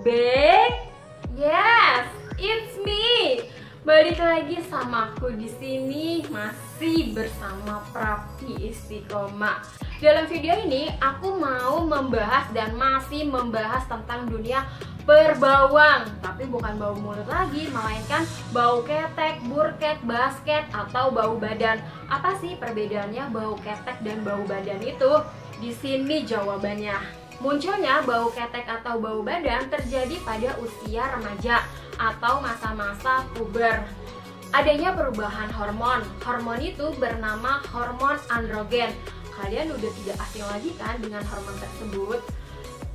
back. Yes, it's me. Balik lagi sama aku di sini, masih bersama Prapi Istiqomah. Dalam video ini aku mau membahas dan masih membahas tentang dunia berbawang, tapi bukan bau mulut lagi, melainkan bau ketek, burket, basket, atau bau badan. Apa sih perbedaannya bau ketek dan bau badan itu? Di sini jawabannya. Munculnya bau ketek atau bau badan terjadi pada usia remaja atau masa-masa puber. Adanya perubahan hormon. Hormon itu bernama hormon androgen. Kalian udah tidak asing lagi kan dengan hormon tersebut?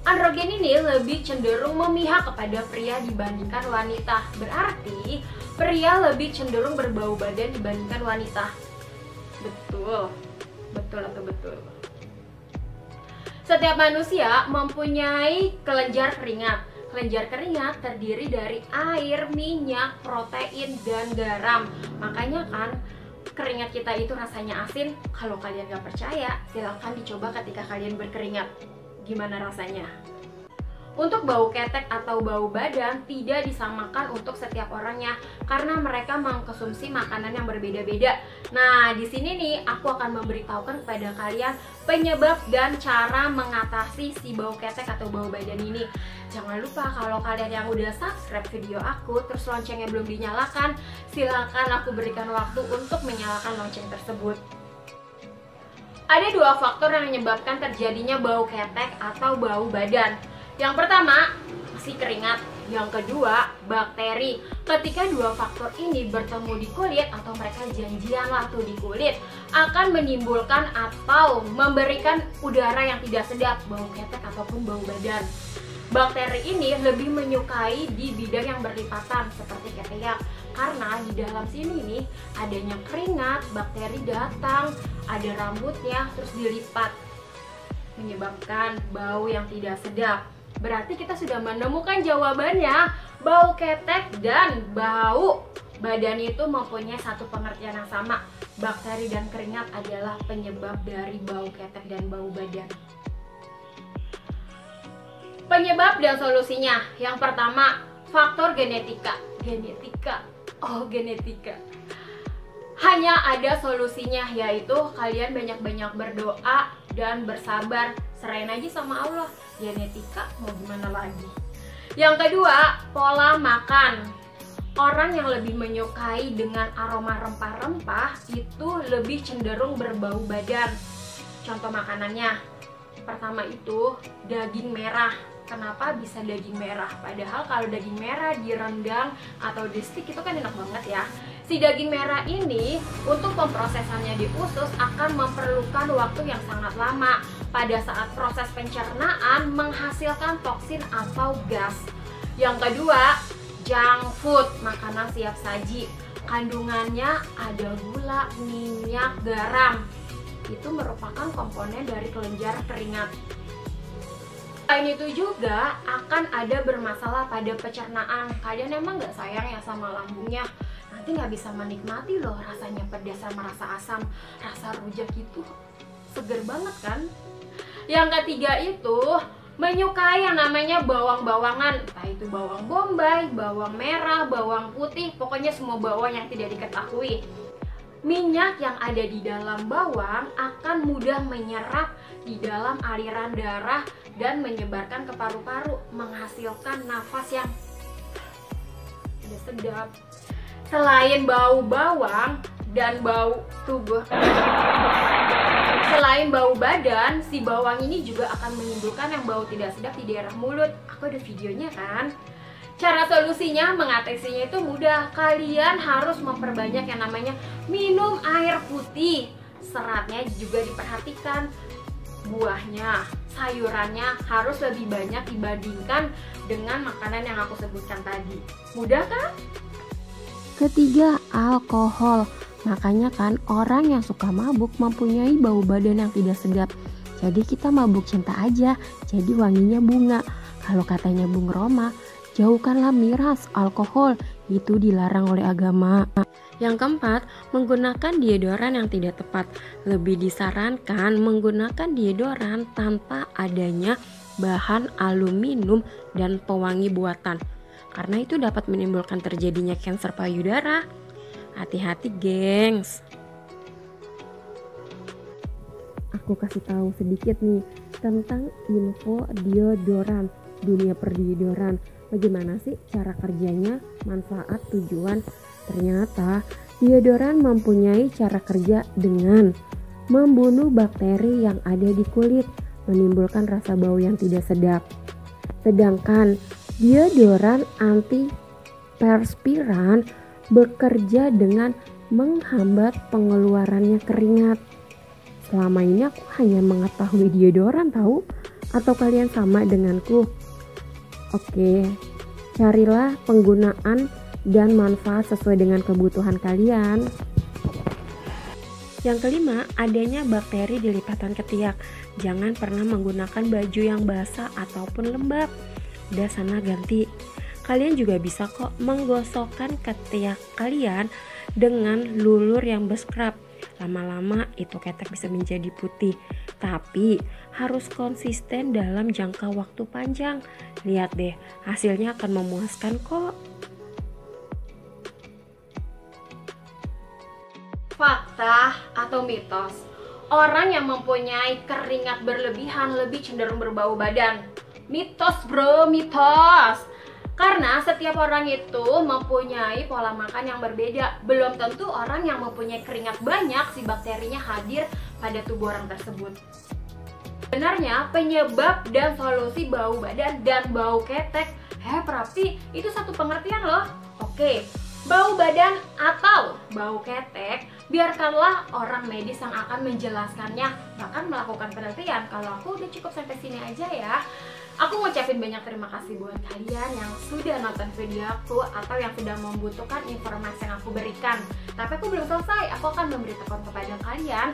Androgen ini lebih cenderung memihak kepada pria dibandingkan wanita. Berarti pria lebih cenderung berbau badan dibandingkan wanita. Betul. Betul atau betul? Setiap manusia mempunyai kelenjar keringat. Kelenjar keringat terdiri dari air, minyak, protein, dan garam. Makanya kan keringat kita itu rasanya asin. Kalau kalian gak percaya, silahkan dicoba ketika kalian berkeringat. Gimana rasanya? Untuk bau ketek atau bau badan tidak disamakan untuk setiap orangnya karena mereka mengkonsumsi makanan yang berbeda-beda. Nah, di sini nih aku akan memberitahukan kepada kalian penyebab dan cara mengatasi si bau ketek atau bau badan ini. Jangan lupa kalau kalian yang udah subscribe video aku terus loncengnya belum dinyalakan, silakan aku berikan waktu untuk menyalakan lonceng tersebut. Ada dua faktor yang menyebabkan terjadinya bau ketek atau bau badan. Yang pertama, si keringat. Yang kedua, bakteri. Ketika dua faktor ini bertemu di kulit atau mereka janjian lah tuh di kulit, akan menimbulkan atau memberikan udara yang tidak sedap, bau ketek ataupun bau badan. Bakteri ini lebih menyukai di bidang yang berlipatan seperti ketiak. Karena di dalam sini nih adanya keringat, bakteri datang, ada rambutnya, terus dilipat, menyebabkan bau yang tidak sedap. Berarti kita sudah menemukan jawabannya. Bau ketek dan bau badan itu mempunyai satu pengertian yang sama. Bakteri dan keringat adalah penyebab dari bau ketek dan bau badan. Penyebab dan solusinya. Yang pertama, faktor genetika. Genetika. Hanya ada solusinya, yaitu kalian banyak-banyak berdoa dan bersabar. Serahin aja sama Allah. Genetika mau gimana lagi. Yang kedua, pola makan. Orang yang lebih menyukai dengan aroma rempah-rempah itu lebih cenderung berbau badan. Contoh makanannya, pertama itu daging merah. Kenapa bisa daging merah? Padahal kalau daging merah direndang atau di steak itu kan enak banget ya. Si daging merah ini untuk pemprosesannya di usus akan memerlukan waktu yang sangat lama. Pada saat proses pencernaan menghasilkan toksin atau gas. Yang kedua, junk food, makanan siap saji. Kandungannya ada gula, minyak, garam. Itu merupakan komponen dari kelenjar keringat. Selain itu juga akan ada bermasalah pada pencernaan. Kalian emang nggak sayang ya sama lambungnya? Nanti nggak bisa menikmati loh rasanya pedas sama rasa asam, rasa rujak itu seger banget kan? Yang ketiga itu menyukai yang namanya bawang-bawangan, entah itu bawang bombay, bawang merah, bawang putih, pokoknya semua bawang yang tidak diketahui. Minyak yang ada di dalam bawang akan mudah menyerap di dalam aliran darah dan menyebarkan ke paru-paru, menghasilkan nafas yang tidak sedap. Selain bau bawang dan bau tubuh, selain bau badan, si bawang ini juga akan menimbulkan yang bau tidak sedap di daerah mulut. Aku ada videonya kan. Cara solusinya mengatasinya itu mudah. Kalian harus memperbanyak yang namanya minum air putih. Seratnya juga diperhatikan. Buahnya, sayurannya harus lebih banyak dibandingkan dengan makanan yang aku sebutkan tadi. Mudah kan? Ketiga, alkohol. Makanya kan orang yang suka mabuk mempunyai bau badan yang tidak sedap. Jadi kita mabuk cinta aja, jadi wanginya bunga. Kalau katanya Bung Roma, jauhkanlah miras, alkohol, itu dilarang oleh agama. Yang keempat, menggunakan deodoran yang tidak tepat. Lebih disarankan menggunakan deodoran tanpa adanya bahan aluminium dan pewangi buatan, karena itu dapat menimbulkan terjadinya kanker payudara. Hati-hati, gengs. Aku kasih tahu sedikit nih tentang info deodoran, dunia perdeodoran. Bagaimana sih cara kerjanya, manfaat, tujuan? Ternyata deodoran mempunyai cara kerja dengan membunuh bakteri yang ada di kulit, menimbulkan rasa bau yang tidak sedap. Sedangkan deodoran antiperspiran bekerja dengan menghambat pengeluarannya keringat. Selama ini aku hanya mengetahui deodoran tahu, atau kalian sama denganku? Oke, carilah penggunaan dan manfaat sesuai dengan kebutuhan kalian. Yang kelima, adanya bakteri di lipatan ketiak. Jangan pernah menggunakan baju yang basah ataupun lembab. Udah sana ganti. Kalian juga bisa kok menggosokkan ketiak kalian dengan lulur yang berskrap. Lama-lama itu ketek bisa menjadi putih, tapi harus konsisten dalam jangka waktu panjang. Lihat deh, hasilnya akan memuaskan kok. Fakta atau mitos? Orang yang mempunyai keringat berlebihan lebih cenderung berbau badan. Mitos bro, mitos. Karena setiap orang itu mempunyai pola makan yang berbeda. Belum tentu orang yang mempunyai keringat banyak si bakterinya hadir pada tubuh orang tersebut. Sebenarnya penyebab dan solusi bau badan dan bau ketek, Prapi, itu satu pengertian loh. Oke, bau badan atau bau ketek, biarkanlah orang medis yang akan menjelaskannya, bahkan melakukan penelitian. Kalau aku udah cukup sampai sini aja ya. Aku ngucapin banyak terima kasih buat kalian yang sudah nonton video aku atau yang sudah membutuhkan informasi yang aku berikan. Tapi aku belum selesai, aku akan memberitahukan kepada kalian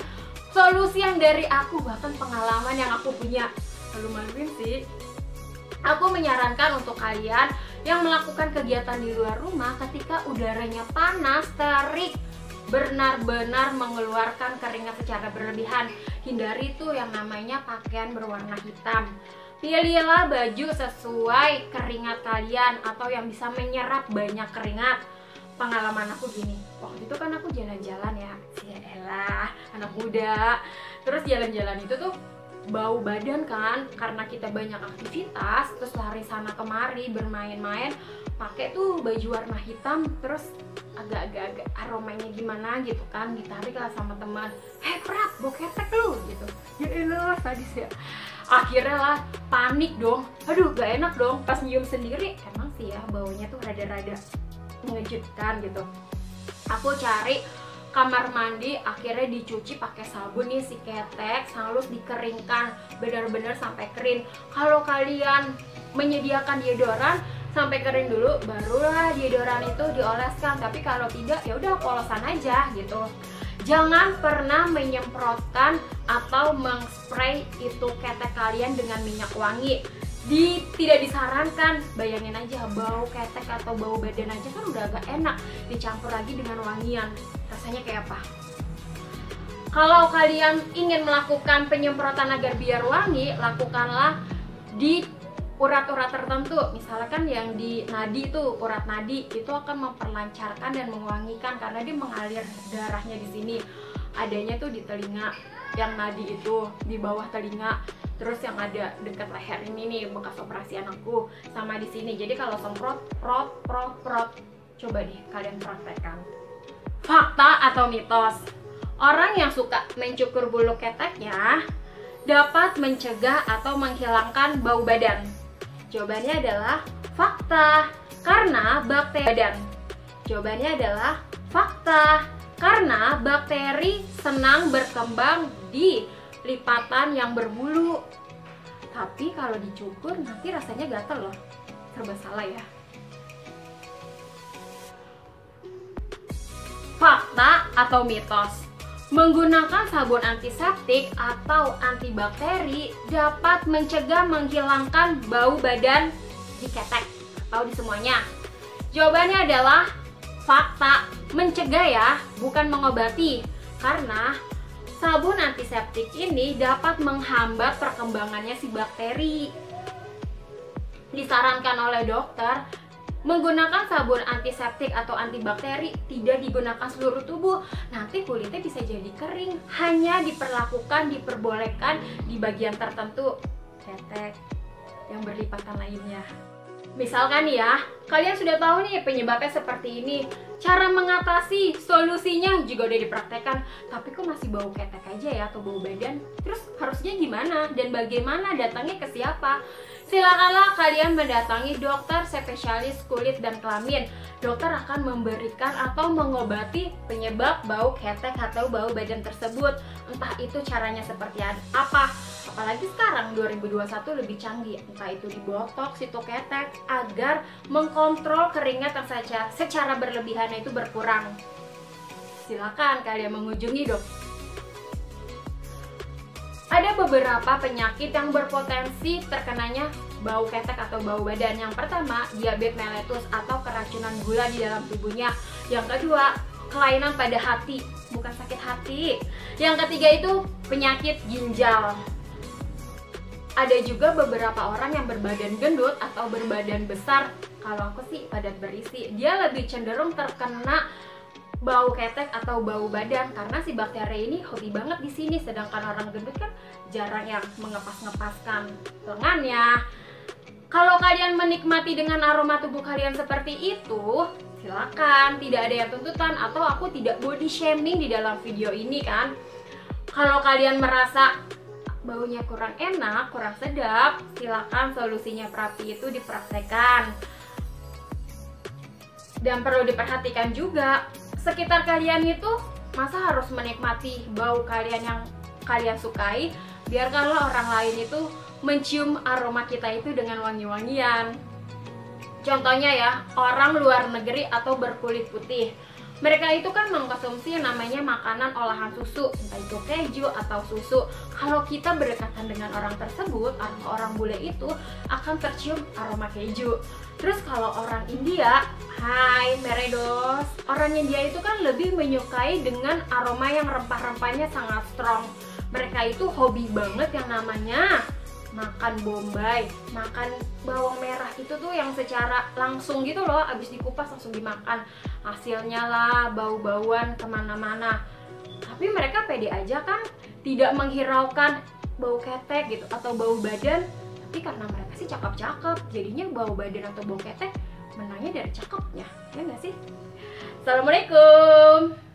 solusi yang dari aku, bahkan pengalaman yang aku punya. Malu-maluin sih. Aku menyarankan untuk kalian yang melakukan kegiatan di luar rumah ketika udaranya panas, terik, benar-benar mengeluarkan keringat secara berlebihan. Hindari tuh yang namanya pakaian berwarna hitam. Pilihlah baju sesuai keringat kalian atau yang bisa menyerap banyak keringat. Pengalaman aku gini, waktu itu kan aku jalan-jalan ya, elah, anak muda. Terus jalan-jalan itu tuh bau badan kan, karena kita banyak aktivitas, terus lari sana kemari, bermain-main, pakai tuh baju warna hitam, terus agak-agak aromanya gimana gitu kan, ditarik lah sama teman, Prap, bau ketek lu gitu. Ya elah, sadis ya. Akhirnya lah panik dong, aduh gak enak dong, pas nyium sendiri emang sih ya baunya tuh rada-rada mengejutkan gitu. Aku cari kamar mandi, akhirnya dicuci pakai sabun nih si ketek, halus dikeringkan benar-benar sampai kering. Kalau kalian menyediakan deodoran, sampai kering dulu barulah deodoran itu dioleskan. Tapi kalau tidak ya udah polosan aja gitu. Jangan pernah menyemprotkan atau mengspray itu ketek kalian dengan minyak wangi. Tidak disarankan. Bayangin aja bau ketek atau bau badan aja kan udah agak enak, dicampur lagi dengan wangian, rasanya kayak apa? Kalau kalian ingin melakukan penyemprotan agar biar wangi, lakukanlah di urat-urat tertentu. Misalkan yang di nadi tuh, urat nadi itu akan memperlancarkan dan mewangikan karena dia mengalir darahnya di sini. Adanya tuh di telinga, yang nadi itu di bawah telinga. Terus yang ada dekat leher ini nih bekas operasi anakku, sama di sini. Jadi kalau semprot, prot. Coba deh kalian praktekkan. Fakta atau mitos? Orang yang suka mencukur bulu keteknya dapat mencegah atau menghilangkan bau badan. Jawabannya adalah fakta, karena bakteri badan. Jawabannya adalah fakta, karena bakteri senang berkembang di lipatan yang berbulu. Tapi kalau dicukur nanti rasanya gatel loh. Serba salah ya. Fakta atau mitos? Menggunakan sabun antiseptik atau antibakteri dapat mencegah menghilangkan bau badan di ketek atau di semuanya. Jawabannya adalah fakta, mencegah ya, bukan mengobati. Karena sabun antiseptik ini dapat menghambat perkembangannya si bakteri. disarankan oleh dokter, menggunakan sabun antiseptik atau antibakteri tidak digunakan seluruh tubuh. Nanti kulitnya bisa jadi kering. Hanya diperbolehkan di bagian tertentu, ketek, yang berlipatan lainnya. Misalkan ya, kalian sudah tahu nih penyebabnya seperti ini. Cara mengatasi, solusinya juga udah dipraktekkan. Tapi kok masih bau ketek aja ya atau bau badan? Terus harusnya gimana dan bagaimana, datangnya ke siapa? Silakanlah kalian mendatangi dokter spesialis kulit dan kelamin. Dokter akan memberikan atau mengobati penyebab bau ketek atau bau badan tersebut. Entah itu caranya seperti apa. Apalagi sekarang 2021 lebih canggih, entah itu dibotox, itu ketek, agar mengkontrol keringat yang secara berlebihan itu berkurang. Silakan kalian mengunjungi dok. Ada beberapa penyakit yang berpotensi terkenanya bau ketek atau bau badan. Yang pertama, diabetes mellitus atau keracunan gula di dalam tubuhnya. Yang kedua, kelainan pada hati, bukan sakit hati. Yang ketiga itu penyakit ginjal. Ada juga beberapa orang yang berbadan gendut atau berbadan besar. Kalau aku sih padat berisi, dia lebih cenderung terkena bau ketek atau bau badan karena si bakteri ini hobi banget di sini. Sedangkan orang gendut kan jarang yang mengepas-ngepaskan lengannya. Kalau kalian menikmati dengan aroma tubuh kalian seperti itu, silakan, tidak ada yang tuntutan atau aku tidak body shaming di dalam video ini kan. Kalau kalian merasa baunya kurang enak, kurang sedap, silakan solusinya Prapti itu dipraktekkan. Dan perlu diperhatikan juga, sekitar kalian itu masa harus menikmati bau kalian yang kalian sukai, biarkanlah orang lain itu mencium aroma kita itu dengan wangi-wangian. Contohnya ya, orang luar negeri atau berkulit putih, mereka itu kan mengkonsumsi yang namanya makanan olahan susu, entah itu keju atau susu. Kalau kita berdekatan dengan orang tersebut, orang bule itu akan tercium aroma keju. Terus kalau orang India, hai meredos, orang India itu kan lebih menyukai dengan aroma yang rempah-rempahnya sangat strong. Mereka itu hobi banget yang namanya makan bombay, makan bawang merah itu tuh yang secara langsung gitu loh, abis dikupas langsung dimakan. Hasilnya lah bau-bauan kemana-mana. Tapi mereka pede aja kan, tidak menghiraukan bau ketek gitu atau bau badan. Tapi karena mereka sih cakep-cakep, jadinya bau badan atau bau ketek menangnya dari cakepnya, ya nggak sih? Assalamualaikum.